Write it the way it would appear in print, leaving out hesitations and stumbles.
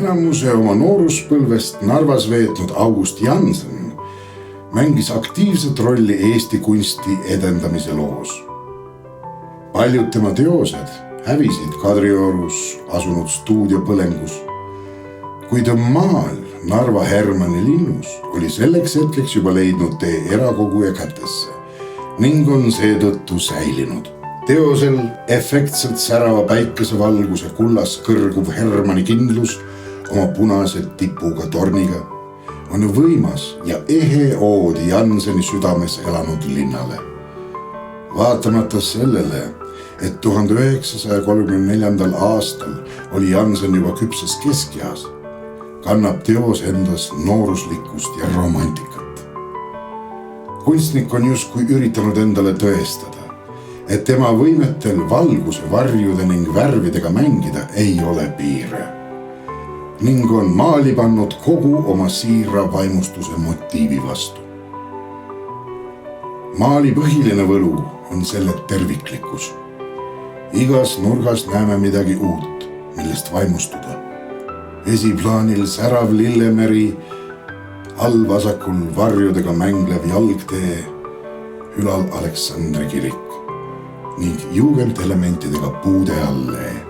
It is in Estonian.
enamuse oma nooruspõlvest Narvas veetnud August Jansen mängis aktiivset rolli Eesti kunsti edendamise loos. Paljud tema teosed hävisid Kadriorus asunud stuudiopõlengus, kuid maal Narva Hermanni linnus oli selleks hetkeks juba leidnud tee erakoguja kätesse ning on seetõttu säilinud. Teosel efektselt särava päikesevalguse kullas kõrguv Hermanni kindlus oma punase tipuga torniga on võimas ja ehe ood Janseni südames elanud linnale. Vaatamata sellele, et 1934. aastal oli Jansen juba küpses keskeas, kannab teos endas nooruslikkust ja romantikat. Kunstnik on justkui üritanud endale tõestada, et tema võimetel valguse, varjude ning värvidega mängida ei ole piire ning on maali pannud kogu oma siira vaimustuse motiivi vastu. Maali põhiline võlu on selle terviklikkus. Igas nurgas näeme midagi uut, millest vaimustuda. Esiplaanil särav lillemeri, all vasakul varjudega mänglev jalgtee, ülal Aleksandri kirik ning jugendelementidega puude allee.